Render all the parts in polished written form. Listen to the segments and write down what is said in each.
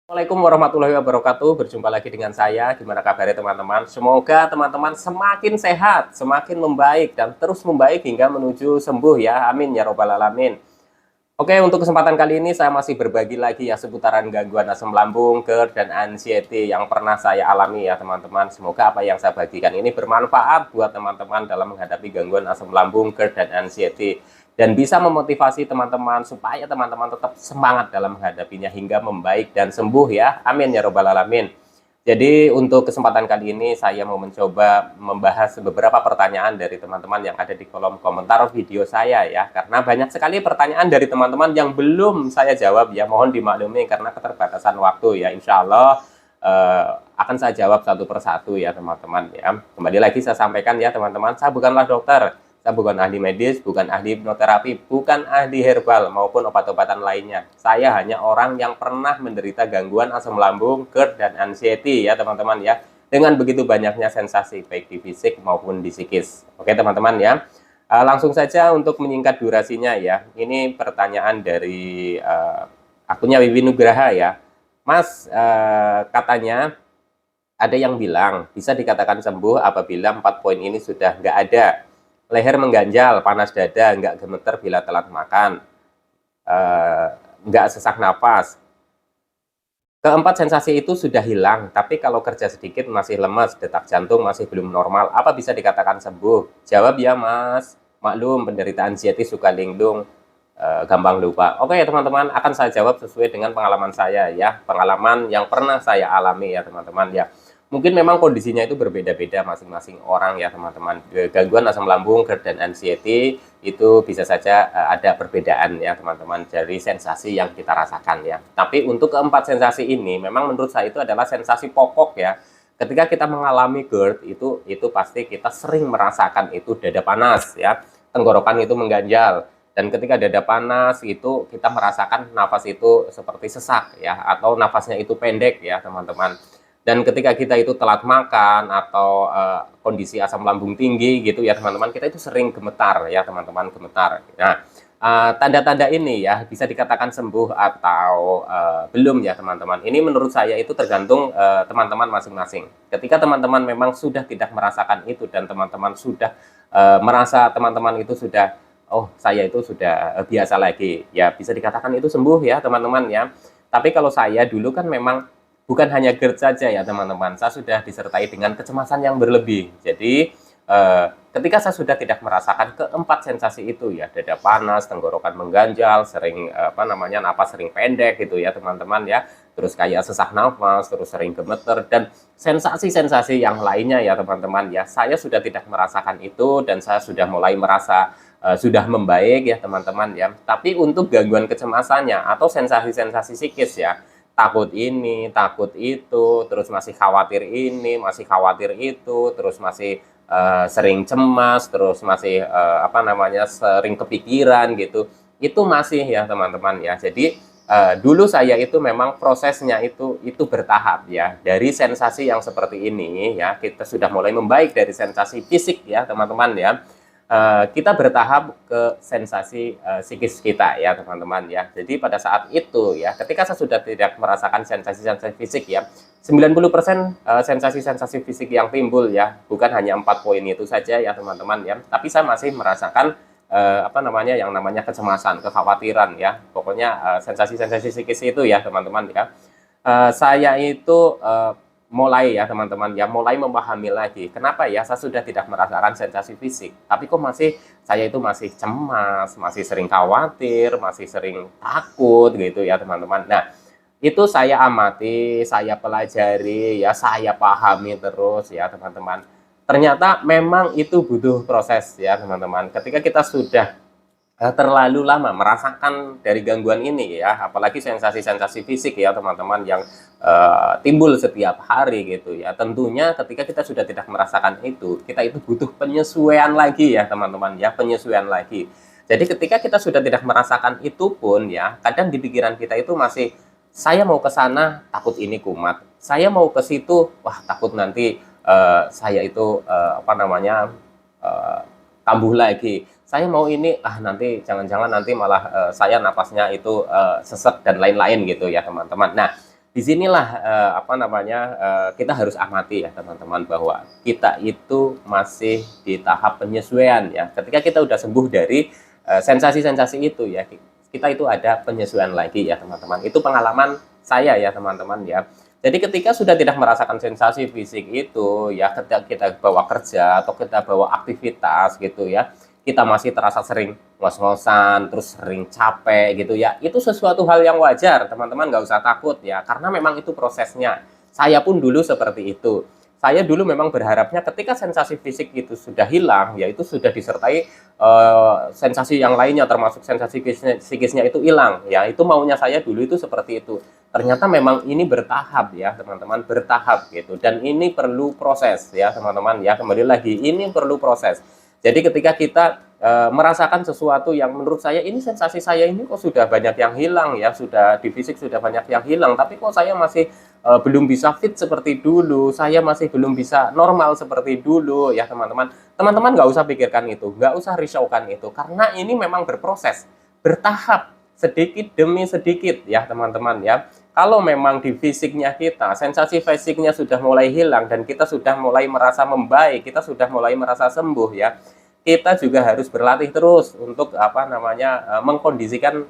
Assalamualaikum warahmatullahi wabarakatuh. Berjumpa lagi dengan saya. Gimana kabarnya teman-teman? Semoga teman-teman semakin sehat, semakin membaik, dan terus membaik hingga menuju sembuh ya. Amin ya robbal alamin. Oke, untuk kesempatan kali ini saya masih berbagi lagi ya seputaran gangguan asam lambung, GERD, dan anxiety yang pernah saya alami ya teman-teman. Semoga apa yang saya bagikan ini bermanfaat buat teman-teman dalam menghadapi gangguan asam lambung, GERD, dan anxiety. Dan bisa memotivasi teman-teman supaya teman-teman tetap semangat dalam menghadapinya hingga membaik dan sembuh ya. Amin ya robbal alamin. Jadi untuk kesempatan kali ini saya mau mencoba membahas beberapa pertanyaan dari teman-teman yang ada di kolom komentar video saya ya. Karena banyak sekali pertanyaan dari teman-teman yang belum saya jawab ya. Mohon dimaklumi karena keterbatasan waktu ya. Insya Allah akan saya jawab satu persatu ya teman-teman ya. Kembali lagi saya sampaikan ya teman-teman, saya bukanlah dokter. Saya bukan ahli medis, bukan ahli hipnoterapi, bukan ahli herbal maupun obat-obatan lainnya. Saya hanya orang yang pernah menderita gangguan asam lambung, GERD, dan anxiety ya teman-teman ya. Dengan begitu banyaknya sensasi baik di fisik maupun di psikis. Oke teman-teman ya. Langsung saja untuk menyingkat durasinya ya. Ini pertanyaan dari akunnya Wiwi Nugraha ya. Mas, katanya ada yang bilang bisa dikatakan sembuh apabila 4 poin ini sudah nggak ada. Leher mengganjal, panas dada, nggak gemeter bila telat makan, eh, nggak sesak napas. Keempat sensasi itu sudah hilang, tapi kalau kerja sedikit masih lemas, detak jantung masih belum normal, apa bisa dikatakan sembuh? Jawab ya mas, maklum penderita anxiety suka linglung, gampang lupa. Oke ya teman-teman, akan saya jawab sesuai dengan pengalaman saya ya, pengalaman yang pernah saya alami ya teman-teman ya. Mungkin memang kondisinya itu berbeda-beda masing-masing orang ya teman-teman. Gangguan asam lambung, GERD, dan anxiety itu bisa saja ada perbedaan ya teman-teman dari sensasi yang kita rasakan ya. Tapi untuk keempat sensasi ini memang menurut saya itu adalah sensasi pokok ya. Ketika kita mengalami GERD itu pasti kita sering merasakan itu dada panas ya, tenggorokan itu mengganjal. Dan ketika dada panas itu kita merasakan nafas itu seperti sesak ya, atau nafasnya itu pendek ya teman-teman. Dan ketika kita itu telat makan atau kondisi asam lambung tinggi gitu ya teman-teman, kita itu sering gemetar ya teman-teman, gemetar. Nah, tanda-tanda ini ya bisa dikatakan sembuh atau belum ya teman-teman. Ini menurut saya itu tergantung teman-teman masing-masing. Ketika teman-teman memang sudah tidak merasakan itu dan teman-teman sudah merasa teman-teman itu sudah, oh saya itu sudah biasa lagi, ya bisa dikatakan itu sembuh ya teman-teman ya. Tapi kalau saya dulu kan memang bukan hanya GERD saja ya teman-teman, saya sudah disertai dengan kecemasan yang berlebih. Jadi ketika saya sudah tidak merasakan keempat sensasi itu ya, dada panas, tenggorokan mengganjal, sering napas sering pendek gitu ya teman-teman ya, terus kayak sesak nafas, terus sering gemeter dan sensasi-sensasi yang lainnya ya teman-teman ya, saya sudah tidak merasakan itu dan saya sudah mulai merasa sudah membaik ya teman-teman ya. Tapi untuk gangguan kecemasannya atau sensasi-sensasi psikis ya, takut ini, takut itu, terus masih khawatir ini, masih khawatir itu, terus masih sering cemas, terus masih sering kepikiran gitu. Itu masih ya teman-teman ya. Jadi dulu saya itu memang prosesnya itu bertahap ya. Dari sensasi yang seperti ini ya, kita sudah mulai membaik dari sensasi fisik ya teman-teman ya. Kita bertahap ke sensasi psikis kita ya teman-teman ya. Jadi pada saat itu ya, ketika saya sudah tidak merasakan sensasi-sensasi fisik ya, 90% sensasi-sensasi fisik yang timbul ya, bukan hanya 4 poin itu saja ya teman-teman ya, tapi saya masih merasakan yang namanya kecemasan, kekhawatiran ya. Pokoknya sensasi-sensasi psikis itu ya teman-teman ya. Saya itu mulai ya teman-teman ya, mulai memahami lagi kenapa ya saya sudah tidak merasakan sensasi fisik tapi kok saya itu masih cemas, masih sering khawatir, masih sering takut gitu ya teman-teman. Nah itu saya amati, saya pelajari ya, saya pahami terus ya teman-teman. Ternyata memang itu butuh proses ya teman-teman. Ketika kita sudah terlalu lama merasakan dari gangguan ini ya, apalagi sensasi-sensasi fisik ya teman-teman yang timbul setiap hari gitu ya. Tentunya ketika kita sudah tidak merasakan itu, kita itu butuh penyesuaian lagi ya teman-teman ya, penyesuaian lagi. Jadi ketika kita sudah tidak merasakan itu pun ya, kadang di pikiran kita itu masih, saya mau ke sana takut ini kumat, saya mau ke situ wah takut nanti saya itu kambuh lagi, saya mau ini nanti jangan-jangan nanti malah saya napasnya itu sesek dan lain-lain gitu ya teman-teman. Nah Disinilah kita harus amati ya teman-teman, bahwa kita itu masih di tahap penyesuaian ya. Ketika kita udah sembuh dari sensasi-sensasi itu ya, kita itu ada penyesuaian lagi ya teman-teman. Itu pengalaman saya ya teman-teman ya. Jadi ketika sudah tidak merasakan sensasi fisik itu ya, ketika kita bawa kerja atau kita bawa aktivitas gitu ya, kita masih terasa sering ngos-ngosan, terus sering capek gitu ya, itu sesuatu hal yang wajar, teman-teman nggak usah takut ya, karena memang itu prosesnya. Saya pun dulu seperti itu. Saya dulu memang berharapnya ketika sensasi fisik itu sudah hilang, ya itu sudah disertai sensasi yang lainnya, termasuk sensasi psikisnya itu hilang. Ya itu maunya saya dulu itu seperti itu. Ternyata memang ini bertahap ya teman-teman, bertahap gitu. Dan ini perlu proses ya teman-teman ya, kembali lagi ini perlu proses. Jadi ketika kita merasakan sesuatu yang menurut saya ini sensasi saya ini kok sudah banyak yang hilang ya, sudah di fisik sudah banyak yang hilang, tapi kok saya masih belum bisa fit seperti dulu, saya masih belum bisa normal seperti dulu ya teman-teman. Teman-teman nggak usah pikirkan itu, nggak usah risaukan itu, karena ini memang berproses, bertahap, sedikit demi sedikit ya teman-teman ya. Kalau memang di fisiknya kita, sensasi fisiknya sudah mulai hilang dan kita sudah mulai merasa membaik, kita sudah mulai merasa sembuh ya, kita juga harus berlatih terus untuk mengkondisikan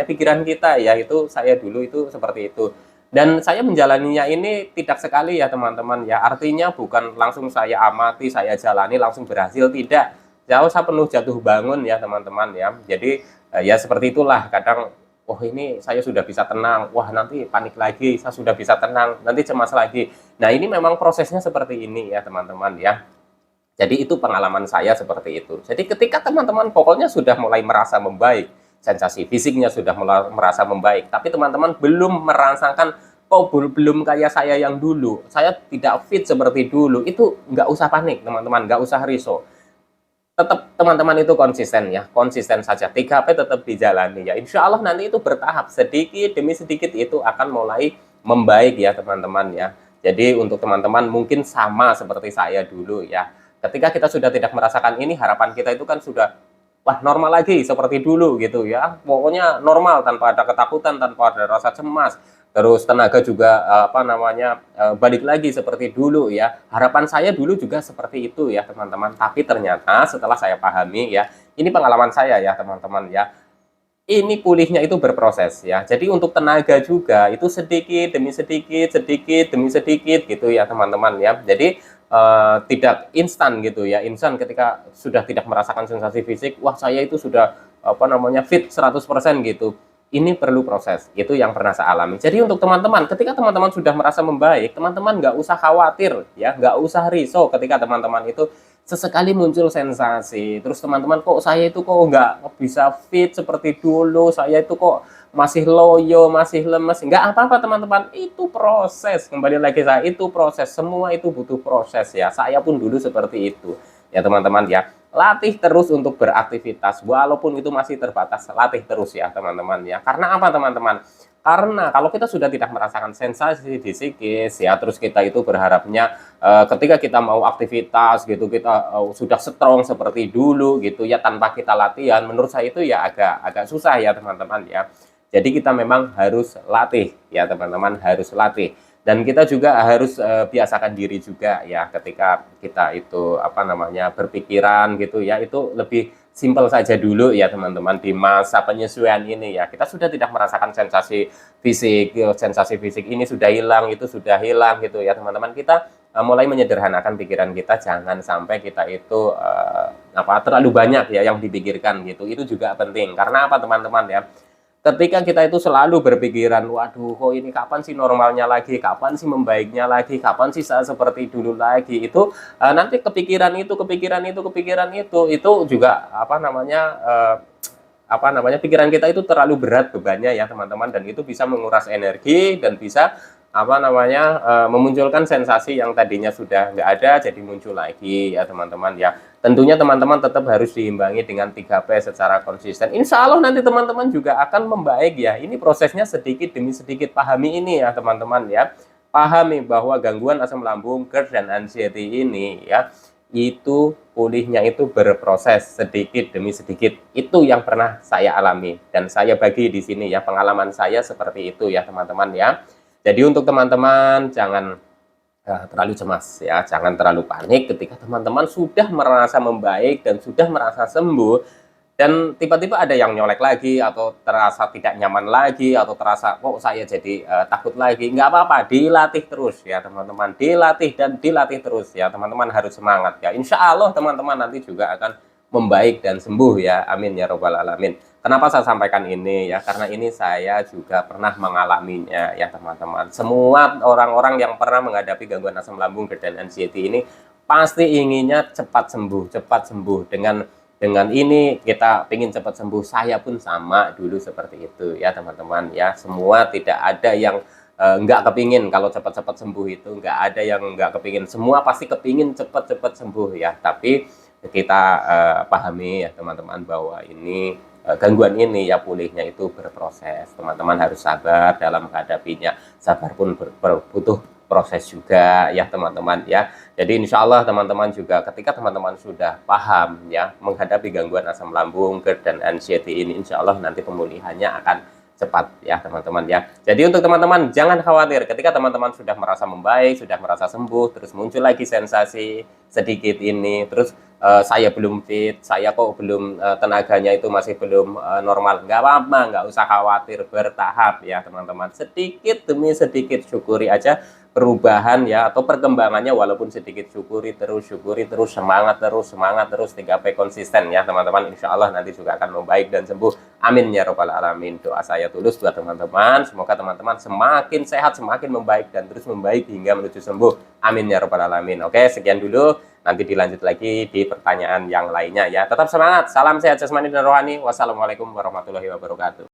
pikiran kita ya. Itu saya dulu itu seperti itu. Dan saya menjalaninya ini tidak sekali ya teman-teman ya. Artinya bukan langsung saya amati, saya jalani langsung berhasil, tidak. Saya penuh jatuh bangun ya teman-teman ya. Jadi ya seperti itulah, kadang oh ini saya sudah bisa tenang, wah nanti panik lagi, saya sudah bisa tenang, nanti cemas lagi. Nah ini memang prosesnya seperti ini ya teman-teman ya. Jadi itu pengalaman saya seperti itu. Jadi ketika teman-teman pokoknya sudah mulai merasa membaik, sensasi fisiknya sudah mulai merasa membaik, tapi teman-teman belum merasakan, oh belum kayak saya yang dulu, saya tidak fit seperti dulu, itu nggak usah panik teman-teman, nggak usah risau. Tetap teman-teman itu konsisten ya, konsisten saja, 3P tetap dijalani ya, insya Allah nanti itu bertahap, sedikit demi sedikit itu akan mulai membaik ya teman-teman ya. Jadi untuk teman-teman mungkin sama seperti saya dulu ya, ketika kita sudah tidak merasakan ini, harapan kita itu kan sudah wah normal lagi seperti dulu gitu ya, pokoknya normal tanpa ada ketakutan, tanpa ada rasa cemas, terus tenaga juga balik lagi seperti dulu ya. Harapan saya dulu juga seperti itu ya teman-teman, tapi ternyata setelah saya pahami ya, ini pengalaman saya ya teman-teman ya, ini pulihnya itu berproses ya. Jadi untuk tenaga juga itu sedikit demi sedikit, sedikit demi sedikit gitu ya teman-teman ya. Jadi tidak instan gitu ya. Instan ketika sudah tidak merasakan sensasi fisik, wah saya itu sudah fit 100% gitu. Ini perlu proses. Itu yang pernah saya alami. Jadi untuk teman-teman, ketika teman-teman sudah merasa membaik, teman-teman nggak usah khawatir ya, nggak usah risau ketika teman-teman itu sesekali muncul sensasi, terus teman-teman kok saya itu kok nggak bisa fit seperti dulu, saya itu kok masih loyo, masih lemes, nggak apa-apa teman-teman, itu proses, kembali lagi saya, itu proses, semua itu butuh proses ya, saya pun dulu seperti itu ya teman-teman ya. Latih terus untuk beraktivitas, walaupun itu masih terbatas, latih terus ya teman-teman ya. Karena apa teman-teman? Karena kalau kita sudah tidak merasakan sensasi di psikis ya, terus kita itu berharapnya ketika kita mau aktivitas gitu, kita sudah strong seperti dulu gitu ya, tanpa kita latihan, menurut saya itu ya agak susah ya teman-teman ya. Jadi kita memang harus latih ya teman-teman, harus latih. Dan kita juga harus biasakan diri juga ya, ketika kita itu berpikiran gitu ya, itu lebih simpel saja dulu ya teman-teman, di masa penyesuaian ini ya. Kita sudah tidak merasakan sensasi fisik, sensasi fisik ini sudah hilang, itu sudah hilang gitu ya teman-teman. Kita mulai menyederhanakan pikiran kita, jangan sampai kita itu terlalu banyak ya yang dipikirkan gitu. Itu juga penting. Karena apa teman-teman ya? Ketika kita itu selalu berpikiran, waduh kok ini kapan sih normalnya lagi, kapan sih membaiknya lagi, kapan sih saya seperti dulu lagi, itu nanti kepikiran itu juga pikiran kita itu terlalu berat bebannya ya teman-teman, dan itu bisa menguras energi dan bisa memunculkan sensasi yang tadinya sudah nggak ada jadi muncul lagi ya teman-teman ya. Tentunya teman-teman tetap harus diimbangi dengan 3P secara konsisten. Insya Allah nanti teman-teman juga akan membaik ya. Ini prosesnya sedikit demi sedikit, pahami ini ya teman-teman ya. Pahami bahwa gangguan asam lambung, GERD dan anxiety ini ya, itu pulihnya itu berproses sedikit demi sedikit. Itu yang pernah saya alami dan saya bagi di sini ya, pengalaman saya seperti itu ya teman-teman ya. Jadi untuk teman-teman jangan terlalu cemas ya, jangan terlalu panik ketika teman-teman sudah merasa membaik dan sudah merasa sembuh, dan tiba-tiba ada yang nyolek lagi atau terasa tidak nyaman lagi atau terasa kok saya jadi takut lagi. Nggak apa-apa, dilatih terus ya teman-teman, dilatih dan dilatih terus ya teman-teman, harus semangat ya. Insya Allah teman-teman nanti juga akan membaik dan sembuh ya, amin ya robbal alamin. Kenapa saya sampaikan ini ya, karena ini saya juga pernah mengalaminya ya teman-teman. Semua orang-orang yang pernah menghadapi gangguan asam lambung, GERD dan anxiety ini pasti inginnya cepat sembuh, cepat sembuh. Dengan ini kita ingin cepat sembuh, saya pun sama dulu seperti itu ya teman-teman ya. Semua tidak ada yang nggak kepingin kalau cepat-cepat sembuh, itu nggak ada yang nggak kepingin, semua pasti kepingin cepat-cepat sembuh ya. Tapi kita pahami ya teman-teman bahwa ini gangguan ini ya pulihnya itu berproses, teman-teman harus sabar dalam menghadapinya, sabar pun butuh proses juga ya teman-teman ya. Jadi insya Allah teman-teman juga ketika teman-teman sudah paham ya menghadapi gangguan asam lambung, GERD dan anxiety ini, insya Allah nanti pemulihannya akan cepat ya teman-teman ya. Jadi untuk teman-teman jangan khawatir ketika teman-teman sudah merasa membaik, sudah merasa sembuh, terus muncul lagi sensasi sedikit ini, terus saya belum fit, saya kok belum tenaganya itu masih belum normal. Nggak apa-apa, nggak usah khawatir, bertahap ya teman-teman, sedikit demi sedikit, syukuri aja perubahan ya atau perkembangannya, walaupun sedikit, syukuri terus, semangat terus 3P konsisten ya teman-teman. Insya Allah nanti juga akan membaik dan sembuh, amin ya robbal alamin. Doa saya tulus buat teman-teman, semoga teman-teman semakin sehat, semakin membaik dan terus membaik hingga menuju sembuh, amin ya robbal alamin. Oke, sekian dulu, nanti dilanjut lagi di pertanyaan yang lainnya ya. Tetap semangat, salam sehat jasmani dan rohani. Wassalamualaikum warahmatullahi wabarakatuh.